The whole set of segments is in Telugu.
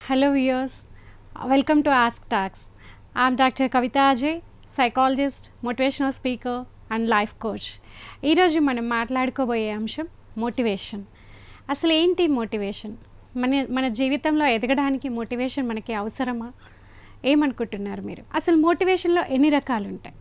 Hello viewers, welcome to Ask Tax. I am Dr. Kavita Ajay, psychologist, motivational speaker and life coach. ఈరోజు మనం మాట్లాడుకోబోయే అంశం మోటివేషన్. అసలు ఏంటి మోటివేషన్? మన జీవితంలో ఎదగడానికి మోటివేషన్ మనకి అవసరమా? ఏమనుకుంటున్నారు మీరు? అసలు మోటివేషన్లో ఎన్ని రకాలు ఉంటాయి?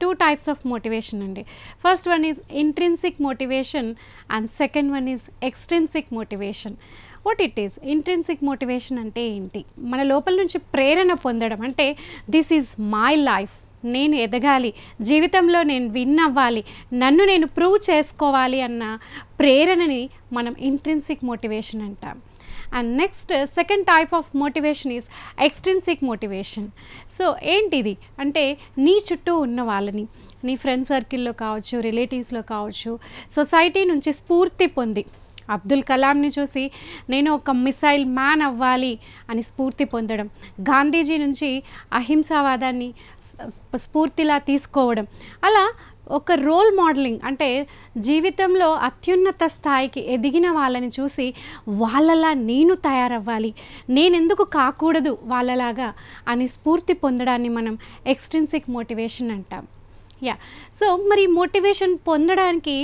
2 types of motivation అండి. First one is intrinsic motivation and second one is extrinsic motivation. What it is? Intrinsic motivation అంటే ఏంటి? మన లోపల నుంచి ప్రేరణ పొందడం, అంటే దిస్ ఈజ్ మై లైఫ్, నేను ఎదగాలి, జీవితంలో నేను విన్ అవ్వాలి, నన్ను నేను ప్రూవ్ చేసుకోవాలి అన్న ప్రేరణని మనం ఇంట్రిన్సిక్ మోటివేషన్ అంటాం. And next second type of motivation is extrinsic motivation. So ఏంటిది అంటే, నీ చుట్టూ ఉన్న వాళ్ళని, నీ ఫ్రెండ్ సర్కిల్లో కావచ్చు, రిలేటివ్స్లో కావచ్చు, సొసైటీ నుంచి స్ఫూర్తి పొంది, అబ్దుల్ కలాంని చూసి నేను ఒక మిసైల్ మ్యాన్ అవ్వాలి అని స్ఫూర్తి పొందడం, గాంధీజీ నుంచి అహింసావాదాన్ని స్ఫూర్తిలా తీసుకోవడం, అలా ఒక రోల్ మోడలింగ్, అంటే జీవితంలో అత్యున్నత స్థాయికి ఎదిగిన వాళ్ళని చూసి వాళ్ళలా నేను తయారవ్వాలి, నేనెందుకు కాకూడదు వాళ్ళలాగా అని స్ఫూర్తి పొందడాన్ని మనం ఎక్స్ట్రిన్సిక్ మోటివేషన్ అంటాం. సో మరి మోటివేషన్ పొందడానికి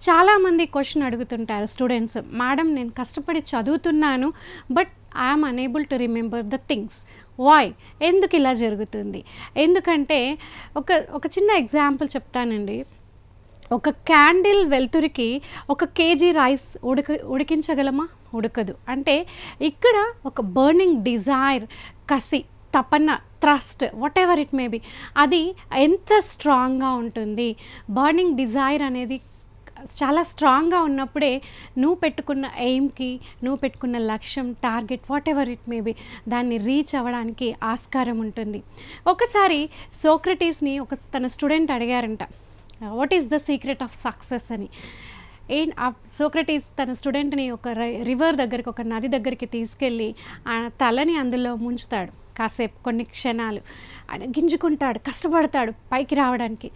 చాలామంది క్వశ్చన్ అడుగుతుంటారు స్టూడెంట్స్, మేడం నేను కష్టపడి చదువుతున్నాను but I'm unable to remember the things, why, ఎందుకు ఇలా జరుగుతుంది? ఎందుకంటే ఒక చిన్న ఎగ్జాంపుల్ చెప్తానండి. ఒక క్యాండిల్ వెలుతురికి 1 kg రైస్ ఉడికించగలమా? ఉడకదు. అంటే ఇక్కడ ఒక బర్నింగ్ డిజైర్, కసి, తపన, trust, whatever it may be, అది ఎంత స్ట్రాంగ్గా ఉంటుంది. బర్నింగ్ డిజైర్ అనేది చాలా స్ట్రాంగ్గా ఉన్నప్పుడే నువ్వు పెట్టుకున్న ఎయిమ్కి, నువ్వు పెట్టుకున్న లక్ష్యం, target, whatever it may be, దాన్ని రీచ్ అవ్వడానికి ఆస్కారం ఉంటుంది. ఒకసారి సోక్రటీస్ని తన స్టూడెంట్ అడిగారంట, what is the secret of success అని. సోక్రటీస్ తన స్టూడెంట్ని ఒక రివర్ దగ్గరికి, ఒక నది దగ్గరికి తీసుకెళ్ళి ఆ తలని అందులో ముంచుతాడు. కాసేపు కొన్ని క్షణాలు ఆయన గింజుకుంటాడు, కష్టపడతాడు పైకి రావడానికి.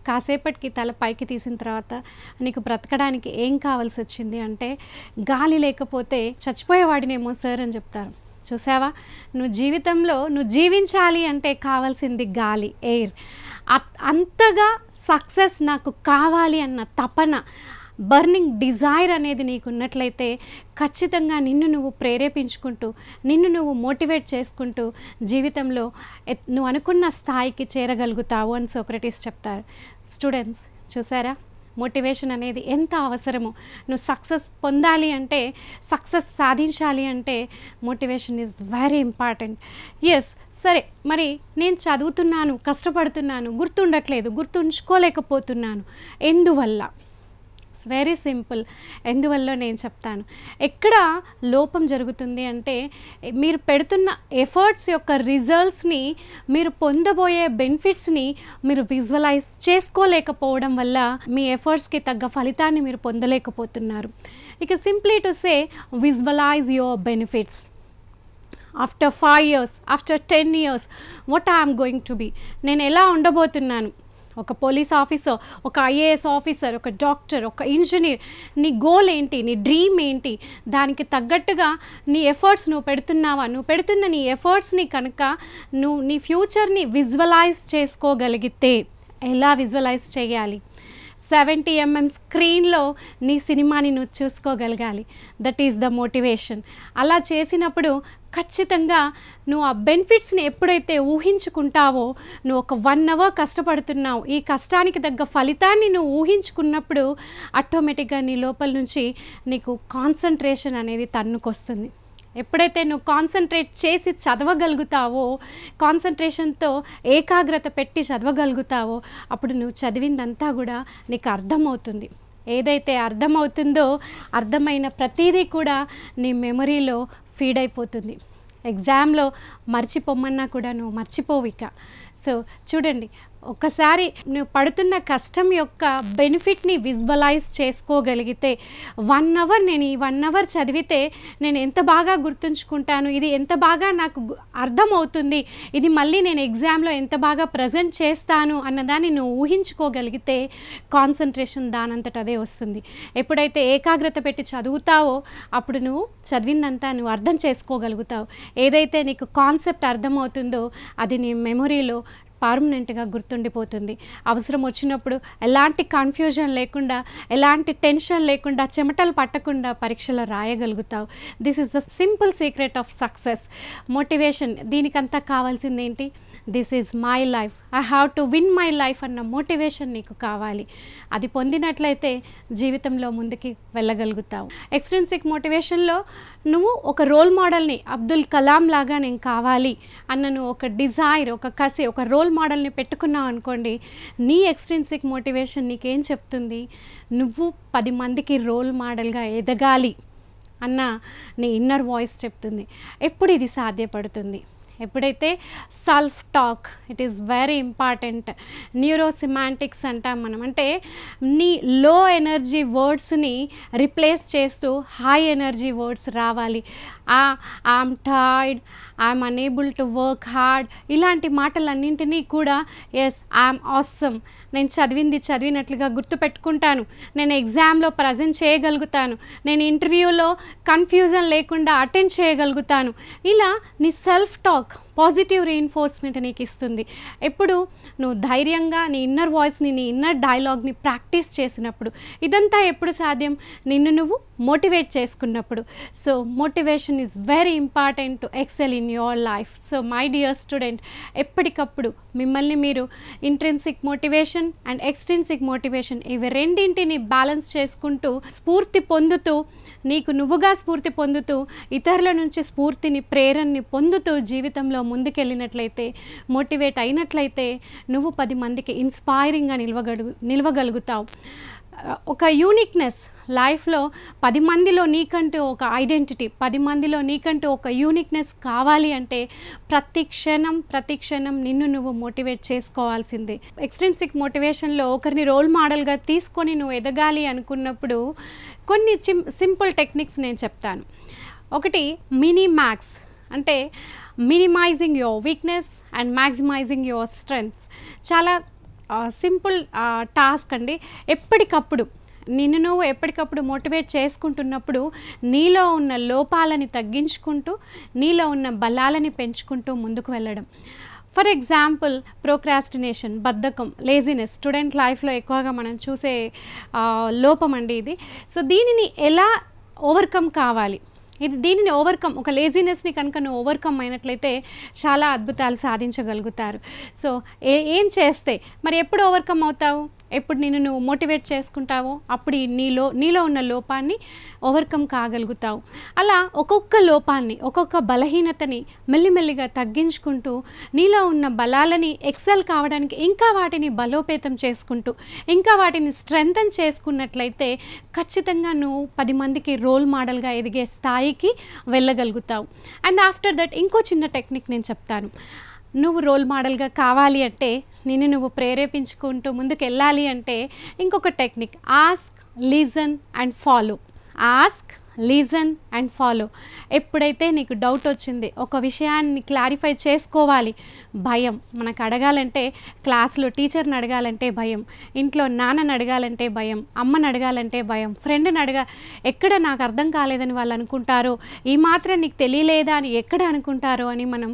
కాసేపటికి తల పైకి తీసిన తర్వాత, నీకు బ్రతకడానికి ఏం కావాల్సి వచ్చింది అంటే, గాలి లేకపోతే చచ్చిపోయేవాడినేమో సార్ అని చెప్తారు. చూసావా, నువ్వు జీవితంలో నువ్వు జీవించాలి అంటే కావాల్సింది గాలి, ఎయిర్. అంతగా సక్సెస్ నాకు కావాలి అన్న తపన, బర్నింగ్ డిజైర్ అనేది నీకు ఉన్నట్లయితే ఖచ్చితంగా నిన్ను నువ్వు ప్రేరేపించుకుంటూ, నిన్ను నువ్వు మోటివేట్ చేసుకుంటూ జీవితంలో నువ్వు అనుకున్న స్థాయికి చేరగలుగుతావు అని సోక్రటీస్ చెప్తారు. స్టూడెంట్స్ చూసారా, మోటివేషన్ అనేది ఎంత అవసరమో. నువ్వు సక్సెస్ పొందాలి అంటే, సక్సెస్ సాధించాలి అంటే motivation is very important. Yes, సరే, మరి నేను చదువుతున్నాను, కష్టపడుతున్నాను, గుర్తుంచుకోలేకపోతున్నాను, ఎందువల్ల? వెరీ సింపుల్, ఎందువల్ల నేను చెప్తాను. ఎక్కడ లోపం జరుగుతుంది అంటే, మీరు పెడుతున్న ఎఫర్ట్స్ యొక్క రిజల్ట్స్ని, మీరు పొందబోయే బెనిఫిట్స్ని మీరు విజువలైజ్ చేసుకోలేకపోవడం వల్ల మీ ఎఫర్ట్స్కి తగ్గ ఫలితాన్ని మీరు పొందలేకపోతున్నారు. ఇక simply to say, visualise your benefits. After 5 years, after 10 years, what I'm going to be, నేను ఎలా ఉండబోతున్నాను? ఒక పోలీస్ ఆఫీసర్, ఒక IAS ఆఫీసర్, ఒక డాక్టర్, ఒక ఇంజనీర్. నీ గోల్ ఏంటి? నీ డ్రీమ్ ఏంటి? దానికి తగ్గట్టుగా నీ ఎఫర్ట్స్ నువ్వు పెడుతున్నావా? నువ్వు పెడుతున్న నీ ఎఫర్ట్స్ని కనుక నువ్వు నీ ఫ్యూచర్ని విజువలైజ్ చేసుకోగలిగితే, ఎలా విజువలైజ్ చేయాలి? 70 mm స్క్రీన్లో నీ సినిమాని నువ్వు చూసుకోగలగాలి. That is the motivation. అలా చేసినప్పుడు ఖచ్చితంగా నువ్వు ఆ బెనిఫిట్స్ని ఎప్పుడైతే ఊహించుకుంటావో, నువ్వు ఒక 1 hour కష్టపడుతున్నావు, ఈ కష్టానికి తగ్గ ఫలితాన్ని నువ్వు ఊహించుకున్నప్పుడు ఆటోమేటిక్గా నీ లోపల నుంచి నీకు కాన్సన్ట్రేషన్ అనేది తన్నుకొస్తుంది. ఎప్పుడైతే నువ్వు కాన్సన్ట్రేట్ చేసి చదవగలుగుతావో, కాన్సన్ట్రేషన్తో ఏకాగ్రత పెట్టి చదవగలుగుతావో, అప్పుడు నువ్వు చదివిందంతా కూడా నీకు అర్థమవుతుంది. ఏదైతే అర్థమవుతుందో, అర్థమైన ప్రతిదీ కూడా నీ మెమరీలో ఫీడ్ అయిపోతుంది. ఎగ్జామ్లో మర్చిపోమన్నా కూడా నువ్వు మర్చిపోవు ఇక. సో చూడండి, ఒకసారి నువ్వు పడుతున్న కష్టం యొక్క బెనిఫిట్ని విజువలైజ్ చేసుకోగలిగితే 1 అవర్ నేను ఈ 1 అవర్ చదివితే నేను ఎంత బాగా గుర్తుంచుకుంటాను, ఇది ఎంత బాగా నాకు అర్థమవుతుంది, ఇది మళ్ళీ నేను ఎగ్జామ్లో ఎంత బాగా ప్రజెంట్ చేస్తాను అన్నదాన్ని నువ్వు ఊహించుకోగలిగితే కాన్సన్ట్రేషన్ దానంతట అదే వస్తుంది. ఎప్పుడైతే ఏకాగ్రత పెట్టి చదువుతావో అప్పుడు నువ్వు చదివిందంతా నువ్వు అర్థం చేసుకోగలుగుతావు. ఏదైతే నీకు కాన్సెప్ట్ అర్థమవుతుందో అది నీ మెమొరీలో పర్మనెంట్గా గుర్తుండిపోతుంది. అవసరం వచ్చినప్పుడు ఎలాంటి కన్ఫ్యూజన్ లేకుండా, ఎలాంటి టెన్షన్ లేకుండా, చెమటలు పట్టకుండా పరీక్షలో రాయగలుగుతావు. This is the simple secret of success. Motivation దీనికంతా కావాల్సింది ఏంటి? This is my life, I have to win my life అన్న మోటివేషన్ నీకు కావాలి. అది పొందినట్లయితే జీవితంలో ముందుకి వెళ్ళగలుగుతావు. ఎక్స్ట్రిన్సిక్ మోటివేషన్లో నువ్వు ఒక రోల్ మోడల్ని, అబ్దుల్ కలాం లాగా నేను కావాలి అన్న నువ్వు ఒక డిజైర్, ఒక కసి, ఒక రోల్ మోడల్ని పెట్టుకున్నావు అనుకోండి, నీ ఎక్స్ట్రిన్సిక్ మోటివేషన్ నీకేం చెప్తుంది? నువ్వు 10 మందికి రోల్ మోడల్గా ఎదగాలి అన్న నీ ఇన్నర్ వాయిస్ చెప్తుంది. ఎప్పుడు ఇది సాధ్యపడుతుంది? ఎప్పుడైతే self talk, it is very important. Neurosemantics అంటాం మనం. అంటే నీ లో ఎనర్జీ వర్డ్స్ని రిప్లేస్ చేస్తూ హై ఎనర్జీ వర్డ్స్ రావాలి. I'm tired, I'm unable to work hard, ఇలాంటి మాటలన్నింటినీ కూడా ఎస్ ఐఎమ్ ఆసమ్, నేను చదివినట్లుగా గుర్తుపెట్టుకుంటాను, నేను ఎగ్జామ్లో ప్రజెంట్ చేయగలుగుతాను, నేను ఇంటర్వ్యూలో కన్ఫ్యూజన్ లేకుండా అటెండ్ చేయగలుగుతాను. ఇలా నీ సెల్ఫ్ టాక్ పాజిటివ్ రీఇన్ఫోర్స్మెంట్ నీకు ఇస్తుంది. ఎప్పుడు నువ్వు ధైర్యంగా నీ ఇన్నర్ వాయిస్ని, నీ ఇన్నర్ డైలాగ్ని ప్రాక్టీస్ చేసినప్పుడు. ఇదంతా ఎప్పుడు సాధ్యం? నిన్ను నువ్వు మోటివేట్ చేసుకున్నప్పుడు. So motivation is very important to excel in your life. So my dear student, ఎప్పటికప్పుడు మిమ్మల్ని మీరు intrinsic motivation and extrinsic motivation ఇవి రెండింటిని బ్యాలెన్స్ చేసుకుంటూ, స్ఫూర్తి పొందుతూ, నీకు నువ్వుగా స్ఫూర్తి పొందుతూ, ఇతరుల నుంచి స్ఫూర్తిని, ప్రేరణని పొందుతూ జీవితంలో ముందుకెళ్ళినట్లయితే, మోటివేట్ అయినట్లయితే నువ్వు 10 మందికి ఇన్స్పైరింగ్గా నిలవగలుగుతావు. ఒక యూనిక్నెస్ లైఫ్లో 10 మందిలో నీకంటూ ఒక ఐడెంటిటీ, 10 మందిలో నీకంటూ ఒక యూనిక్నెస్ కావాలి అంటే ప్రతి క్షణం నిన్ను నువ్వు మోటివేట్ చేసుకోవాల్సిందే. ఎక్స్ట్రిన్సిక్ మోటివేషన్లో ఒకరిని రోల్ మోడల్గా తీసుకొని నువ్వు ఎదగాలి అనుకున్నప్పుడు కొన్ని సింపుల్ టెక్నిక్స్ నేను చెప్తాను. ఒకటి మినీ మ్యాక్స్, అంటే minimising your weakness and maximising your strengths. చాలా సింపుల్ టాస్క్ అండి. ఎప్పటికప్పుడు నిన్ను నువ్వు ఎప్పటికప్పుడు మోటివేట్ చేసుకుంటున్నప్పుడు నీలో ఉన్న లోపాలని తగ్గించుకుంటూ, నీలో ఉన్న బలాలని పెంచుకుంటూ ముందుకు వెళ్ళడం. ఫర్ ఎగ్జాంపుల్ ప్రోక్రాస్టినేషన్, బద్ధకం, లేజినెస్ స్టూడెంట్ లైఫ్లో ఎక్కువగా మనం చూసే లోపం అండి ఇది. సో దీనిని ఎలా ఓవర్కమ్ కావాలి? దీనిని ఓవర్కమ్, ఒక లేజినెస్ని కనుక నువ్వు ఓవర్కమ్ అయినట్లయితే చాలా అద్భుతాలు సాధించగలుగుతారు. సో ఏం చేస్తే మరి ఎప్పుడు ఓవర్కమ్ అవుతావు? ఎప్పుడు నిన్ను నువ్వు మోటివేట్ చేసుకుంటావో అప్పుడు నీలో ఉన్న లోపాన్ని ఓవర్కమ్ కాగలుగుతావు. అలా ఒక్కొక్క లోపాన్ని, ఒక్కొక్క బలహీనతని మెల్లిమెల్లిగా తగ్గించుకుంటూ, నీలో ఉన్న బలాలని ఎక్సెల్ కావడానికి ఇంకా వాటిని బలోపేతం చేసుకుంటూ, ఇంకా వాటిని స్ట్రెంథన్ చేసుకున్నట్లయితే ఖచ్చితంగా నువ్వు 10 మందికి రోల్ మోడల్గా ఎదిగే స్థాయికి వెళ్ళగలుగుతావు. అండ్ ఆఫ్టర్ దట్ ఇంకో చిన్న టెక్నిక్ నేను చెప్తాను. నువ్వు రోల్ మోడల్గా కావాలి అంటే, నిన్ను నువ్వు ప్రేరేపించుకుంటూ ముందుకు వెళ్ళాలి అంటే ఇంకొక technique, ask, listen and follow. Ask, listen and follow. ఎప్పుడైతే నీకు డౌట్ వచ్చింది, ఒక విషయాన్ని క్లారిఫై చేసుకోవాలి, భయం, మనకు అడగాలంటే క్లాస్లో టీచర్ని అడగాలంటే భయం, ఇంట్లో నాన్నని అడగాలంటే భయం, అమ్మని అడగాలంటే భయం, ఫ్రెండ్ని ఎక్కడ నాకు అర్థం కాలేదని వాళ్ళు అనుకుంటారో, ఈ మాత్రం నీకు తెలియలేదా అని ఎక్కడ అనుకుంటారో అని మనం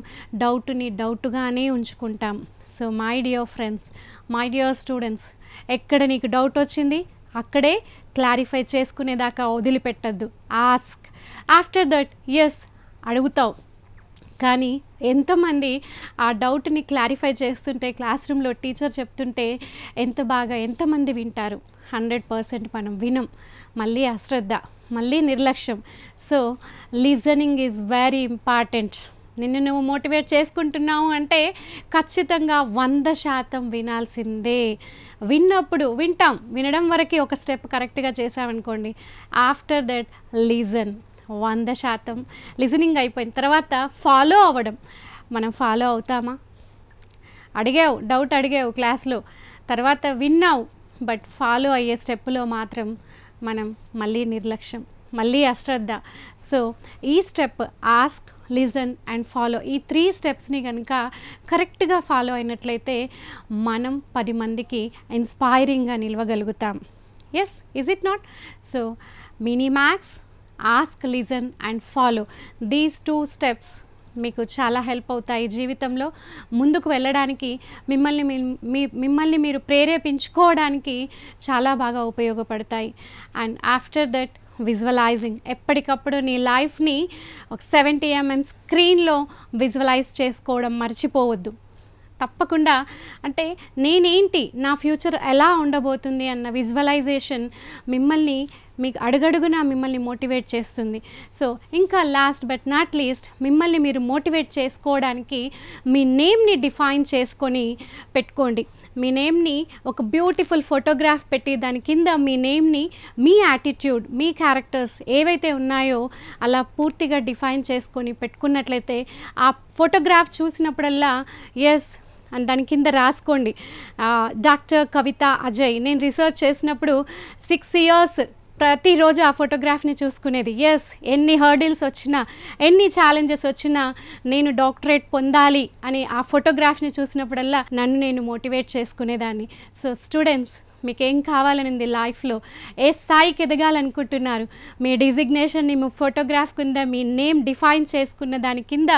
డౌట్గానే ఉంచుకుంటాం. So my dear friends, my dear students, ఎక్కడ నీకు డౌట్ వచ్చింది అక్కడే క్లారిఫై చేసుకునేదాకా వదిలిపెట్టద్దు. ఆస్క్. ఆఫ్టర్ దట్ ఎస్ అడుగుతావు, కానీ ఎంతమంది ఆ డౌట్ని క్లారిఫై చేస్తుంటే, క్లాస్ రూమ్లో టీచర్ చెప్తుంటే ఎంతమంది వింటారు? 100% మనం వినం. మళ్ళీ అశ్రద్ధ, మళ్ళీ నిర్లక్ష్యం. So listening is very important. నిన్ను నువ్వు మోటివేట్ చేసుకుంటున్నావు అంటే ఖచ్చితంగా 100% వినాల్సిందే. వినడం వరకు ఒక స్టెప్ కరెక్ట్గా చేసామనుకోండి, ఆఫ్టర్ దట్ లిజన్. 100% లిజనింగ్ అయిపోయిన తర్వాత ఫాలో అవ్వడం. మనం ఫాలో అవుతామా? డౌట్ అడిగావు క్లాస్లో, తర్వాత విన్నావు, బట్ ఫాలో అయ్యే స్టెప్లో మాత్రం మనం మళ్ళీ నిర్లక్ష్యం, మళ్ళీ అశ్రద్ధ. సో ఈ step ask, listen and follow, ఈ 3 స్టెప్స్ని కనుక కరెక్ట్గా ఫాలో అయినట్లయితే మనం 10 మందికి ఇన్స్పైరింగ్గా నిలవగలుగుతాం. Yes, is it not? So minimax, ask, listen and follow, these 2 steps మీకు చాలా హెల్ప్ అవుతాయి జీవితంలో ముందుకు వెళ్ళడానికి. మిమ్మల్ని మీరు ప్రేరేపించుకోవడానికి చాలా బాగా ఉపయోగపడతాయి. అండ్ ఆఫ్టర్ దట్ విజువలైజింగ్, ఎప్పటికప్పుడు నీ లైఫ్ని ఒక 70 mm స్క్రీన్లో విజువలైజ్ చేసుకోవడం మర్చిపోవద్దు. తప్పకుండా, అంటే నేనేంటి, నా ఫ్యూచర్ ఎలా ఉండబోతుంది అన్న విజువలైజేషన్ మీకు అడుగడుగునా మిమ్మల్ని మోటివేట్ చేస్తుంది. సో ఇంకా లాస్ట్ బట్ నాట్ లీస్ట్, మిమ్మల్ని మీరు మోటివేట్ చేసుకోవడానికి మీ నేమ్ని డిఫైన్ చేసుకొని పెట్టుకోండి. మీ నేమ్ని ఒక బ్యూటిఫుల్ ఫోటోగ్రాఫ్ పెట్టి దాని కింద మీ నేమ్ని, మీ యాటిట్యూడ్, మీ క్యారెక్టర్స్ ఏవైతే ఉన్నాయో అలా పూర్తిగా డిఫైన్ చేసుకొని పెట్టుకున్నట్లయితే ఆ ఫోటోగ్రాఫ్ చూసినప్పుడల్లా ఎస్ అని దాని కింద రాసుకోండి, డాక్టర్ కవిత అజయ్. నేను రీసెర్చ్ చేసినప్పుడు 6 years ప్రతిరోజు ఆ ఫోటోగ్రాఫ్ని చూసుకునేది. ఎస్, ఎన్ని హర్డిల్స్ వచ్చినా, ఎన్ని ఛాలెంజెస్ వచ్చినా నేను డాక్టరేట్ పొందాలి అని ఆ ఫోటోగ్రాఫ్ని చూసినప్పుడల్లా నన్ను నేను మోటివేట్ చేసుకునేదాన్ని. సో స్టూడెంట్స్, మీకేం కావాలనింది లైఫ్లో, ఏ స్థాయికి ఎదగాలనుకుంటున్నారు, మీ డిజిగ్నేషన్ని మీ ఫోటోగ్రాఫ్ కింద మీ నేమ్ డిఫైన్ చేసుకున్న దాని కింద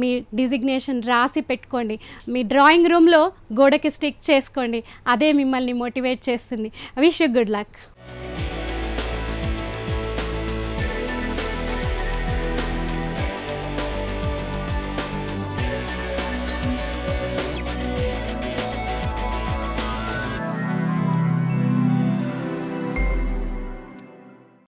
మీ డిజిగ్నేషన్ రాసి పెట్టుకోండి. మీ డ్రాయింగ్ రూమ్లో గోడకి స్టిక్ చేసుకోండి. అదే మిమ్మల్ని మోటివేట్ చేస్తుంది. Wish you good luck.